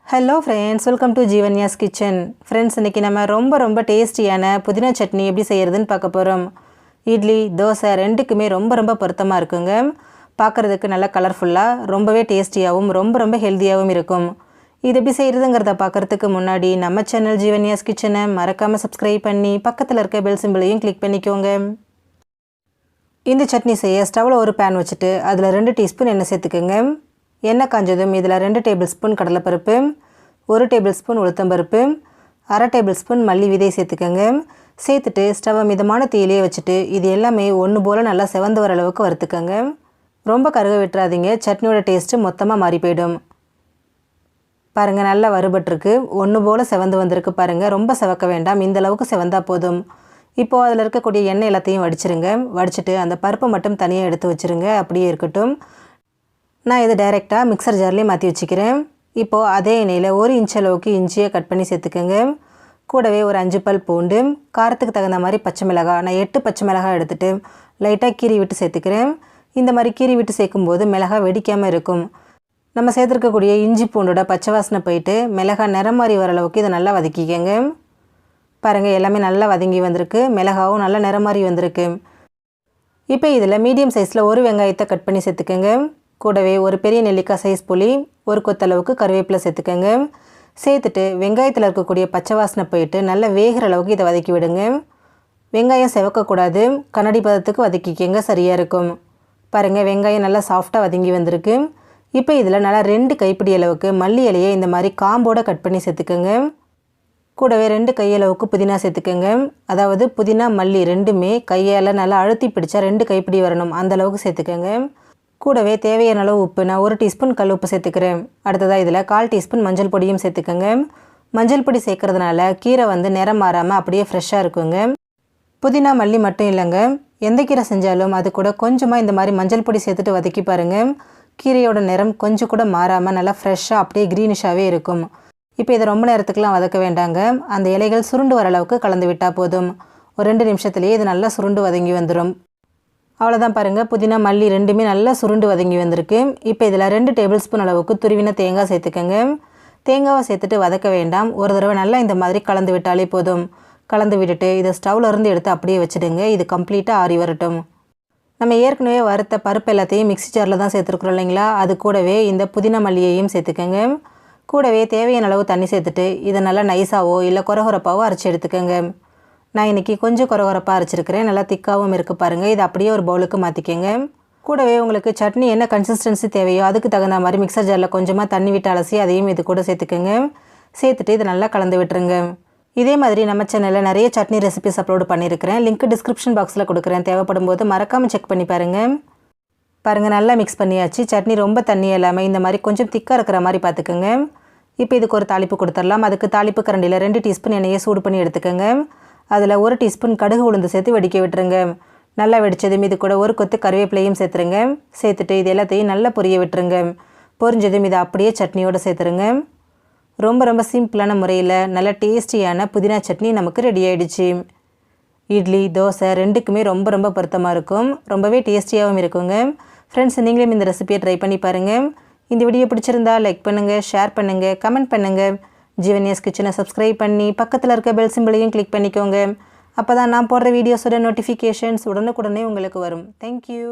Hello friends, welcome to Jeevanya's kitchen. Friends, இன்றைக்கி நம்ம ரொம்ப டேஸ்டியான புதினா சட்னி எப்படி செய்கிறதுன்னு பார்க்க போகிறோம். இட்லி, தோசை ரெண்டுக்குமே ரொம்ப பொருத்தமாக இருக்குங்க. பார்க்குறதுக்கு நல்லா கலர்ஃபுல்லாக ரொம்பவே டேஸ்டியாகவும் ரொம்ப ஹெல்த்தியாகவும் இருக்கும். இது எப்படி செய்கிறதுங்கிறத பார்க்குறதுக்கு முன்னாடி நம்ம சேனல் ஜீவன்யாஸ் கிச்சனை மறக்காமல் சப்ஸ்கிரைப் பண்ணி பக்கத்தில் இருக்க பெல் சிம்பிளையும் கிளிக் பண்ணிக்கோங்க. இந்த சட்னி செய்ய ஸ்டவ்வில் ஒரு பேன் வச்சுட்டு அதில் 2 டீஸ்பூன் எண்ணெய் சேர்த்துக்கோங்க. எண்ணெய் காஞ்சதும் இதில் 2 டேபிள் ஸ்பூன் கடலைப்பருப்பு, 1 டேபிள் ஸ்பூன் உளுத்தம்பருப்பு, 1/2 டேபிள் ஸ்பூன் மல்லி விதை சேர்த்துக்கோங்க. சேர்த்துட்டு ஸ்டவ்வை மிதமான தீயிலே வச்சுட்டு இது எல்லாமே ஒன்று போல் நல்லா செவந்து வர அளவுக்கு வறுத்துக்கோங்க. ரொம்ப கருக விட்டுறாதீங்க, சட்னியோட டேஸ்ட்டு மொத்தமாக மாறி போயிடும். பாருங்கள், நல்லா வறுபட்டுருக்கு, ஒன்று போல் செவந்து வந்திருக்கு பாருங்கள். ரொம்ப செவக்க வேண்டாம், இந்த அளவுக்கு செவந்தால் போதும். இப்போது அதில் இருக்கக்கூடிய எண்ணெய் எல்லாத்தையும் வடிச்சிருங்க. வடிச்சிட்டு அந்த பருப்பை மட்டும் தனியாக எடுத்து வச்சுருங்க, அப்படியே இருக்கட்டும். நான் இதை டைரெக்டாக மிக்சர் ஜார்லேயே மாற்றி வச்சுக்கிறேன். இப்போது அதே எண்ணெயில் 1 இன்ச் அளவுக்கு இஞ்சியை கட் பண்ணி சேர்த்துக்கோங்க. கூடவே ஒரு 5 பல் பூண்டு, காரத்துக்கு தகுந்த மாதிரி பச்சை மிளகாய், நான் 8 பச்சை மிளகாய் எடுத்துகிட்டு லைட்டாக கீறி விட்டு சேர்த்துக்கிறேன். இந்த மாதிரி கீறி விட்டு சேர்க்கும்போது மிளகாய் வெடிக்காமல் இருக்கும். நம்ம சேர்த்துருக்கக்கூடிய இஞ்சி பூண்டோட பச்சை வாசனை போயிட்டு மிளகாய் நிறம் மாறி வர அளவுக்கு இதை நல்லா வதக்கிக்கோங்க. பாருங்கள், எல்லாமே நல்லா வதங்கி வந்திருக்கு, மிளகாவும் நல்லா நிறம் மாறி வந்திருக்கு. இப்போ இதில் மீடியம் சைஸில் ஒரு வெங்காயத்தை கட் பண்ணி சேர்த்துக்கோங்க. கூடவே ஒரு பெரிய நெல்லிக்காய் சைஸ் புளி, ஒரு கொத்தளவுக்கு கருவேப்பிலை சேர்த்துக்கோங்க. சேர்த்துட்டு வெங்காயத்தில் இருக்கக்கூடிய பச்சை வாசனை போயிட்டு நல்லா வேகிற அளவுக்கு இதை வதக்கி விடுங்க. வெங்காயம் செவக்கக்கூடாது, கண்ணாடி பதத்துக்கு வதக்கிக்கங்க, சரியாக இருக்கும். பாருங்கள், வெங்காயம் நல்லா சாஃப்டாக வதங்கி வந்திருக்கு. இப்போ இதில் நல்லா 2 கைப்பிடி அளவுக்கு மல்லி இலையை இந்த மாதிரி காம்போடு கட் பண்ணி சேர்த்துக்கோங்க. கூடவே 2 கையளவுக்கு புதினா சேர்த்துக்கோங்க. அதாவது புதினா மல்லி ரெண்டுமே கையால் நல்லா அழுத்தி பிடிச்சா 2 கைப்பிடி வரணும், அந்தளவுக்கு சேர்த்துக்கோங்க. கூடவே தேவையான அளவு உப்பு, நான் 1 டீஸ்பூன் கல் உப்பு சேர்த்துக்கிறேன். அடுத்ததாக இதில் 1/4 டீஸ்பூன் மஞ்சள் பொடியும் சேர்த்துக்கோங்க. மஞ்சள் பொடி சேர்க்கறதுனால கீரை நிறம் மாறாமல் அப்படியே ஃப்ரெஷ்ஷாக இருக்குங்க. புதினா மல்லி மட்டும் இல்லைங்க, எந்த கீரை செஞ்சாலும் அது கூட கொஞ்சமாக இந்த மாதிரி மஞ்சள் பொடி சேர்த்துட்டு வதக்கி பாருங்கள். கீரையோட நிறம் கொஞ்சம் கூட மாறாமல் நல்லா ஃப்ரெஷ்ஷாக அப்படியே க்ரீனிஷாகவே இருக்கும். இப்போ இதை ரொம்ப நேரத்துக்குலாம் வதக்க வேண்டாங்க, அந்த இலைகள் சுருண்டு வர அளவுக்கு கலந்து விட்டால் போதும். ஒரு 2 நிமிஷத்துலேயே இது நல்லா சுருண்டு வதங்கி வந்துடும். அவ்வளோதான் பாருங்கள், புதினா மல்லி ரெண்டுமே நல்லா சுருண்டு வதங்கி வந்திருக்கு. இப்போ இதில் 2 டேபிள் ஸ்பூன் அளவுக்கு துருவின தேங்காய் சேர்த்துக்கோங்க. தேங்காவை சேர்த்துட்டு வதக்க வேண்டாம், ஒரு தடவை நல்லா இந்த மாதிரி கலந்து விட்டாலே போதும். கலந்து விட்டுட்டு இதை ஸ்டவ்வில் இருந்து எடுத்து அப்படியே வச்சுடுங்க, இது கம்ப்ளீட்டாக ஆறி வரட்டும். நம்ம ஏற்கனவே வறுத்த பருப்பு எல்லாத்தையும் மிக்ஸி ஜாரில் தான் சேர்த்துருக்குறோம் இல்லைங்களா, அது கூடவே இந்த புதினா மல்லியையும் சேர்த்துக்கோங்க. கூடவே தேவையான அளவு தண்ணி சேர்த்துட்டு இதை நல்லா நைஸாவோ இல்லை கொரகொரப்பாவோ அரைச்சி எடுத்துக்கோங்க. நான் இன்றைக்கி கொஞ்சம் கொரகொரப்பாக அரைச்சிருக்கிறேன், நல்லா திக்காகவும் இருக்குது பாருங்கள். இது அப்படியே ஒரு பவுலுக்கு மாற்றிக்கோங்க. கூடவே உங்களுக்கு சட்னி என்ன கன்சிஸ்டன்சி தேவையோ அதுக்கு தகுந்த மாதிரி மிக்சர் ஜாரில் கொஞ்சமாக தண்ணி விட்டு அலசி அதையும் இது கூட சேர்த்துக்கோங்க. சேர்த்துட்டு இதை நல்லா கலந்து விட்டுருங்க. இதே மாதிரி நம்ம சேனலில் நிறைய சட்னி ரெசிபிஸ் அப்லோடு பண்ணியிருக்கிறேன், லிங்க் டிஸ்கிரிப்ஷன் பாக்ஸில் கொடுக்குறேன், தேவைப்படும் போது மறக்காமல் செக் பண்ணி பாருங்கள். நல்லா மிக்ஸ் பண்ணியாச்சு. சட்னி ரொம்ப தண்ணி இல்லாமல் இந்த மாதிரி கொஞ்சம் திக்காக இருக்கிற மாதிரி பார்த்துக்கோங்க. இப்போ இதுக்கு ஒரு தாளிப்பு கொடுத்துடலாம். அதுக்கு தாளிப்பு கரண்டியில் 2 டீஸ்பூன் எண்ணெயை சூடு பண்ணி எடுத்துக்கோங்க. அதில் 1 டீஸ்பூன் கடுகு உளுந்து சேர்த்து வெடிக்க விட்டுருங்க. நல்லா வெடித்ததும் இது கூட ஒரு கொத்து கருவேப்பிலையும் சேர்த்துருங்க. சேர்த்துட்டு இது எல்லாத்தையும் நல்லா பொரிய விட்டுருங்க. பொரிஞ்சதும் இதை அப்படியே சட்னியோடு சேர்த்துருங்க. ரொம்ப சிம்பிளான முறையில் நல்ல டேஸ்டியான புதினா சட்னி நமக்கு ரெடி ஆகிடுச்சு. இட்லி, தோசை ரெண்டுக்குமே ரொம்ப பொருத்தமாக இருக்கும், ரொம்பவே டேஸ்டியாகவும் இருக்குங்க. ஃப்ரெண்ட்ஸ், நீங்களும் இந்த ரெசிபியை ட்ரை பண்ணி பாருங்கள். இந்த வீடியோ பிடிச்சிருந்தா லைக் பண்ணுங்கள், ஷேர் பண்ணுங்கள், கமெண்ட் பண்ணுங்கள். ஜீவன்யாஸ் கிச்சனை சப்ஸ்கிரைப் பண்ணி பக்கத்தில் இருக்க பெல் சிம்பிளையும் கிளிக் பண்ணிக்கோங்க. அப்போ தான் நான் போடுற வீடியோஸோட நோட்டிஃபிகேஷன்ஸ் உடனுக்குடனே உங்களுக்கு வரும். தேங்க்யூ.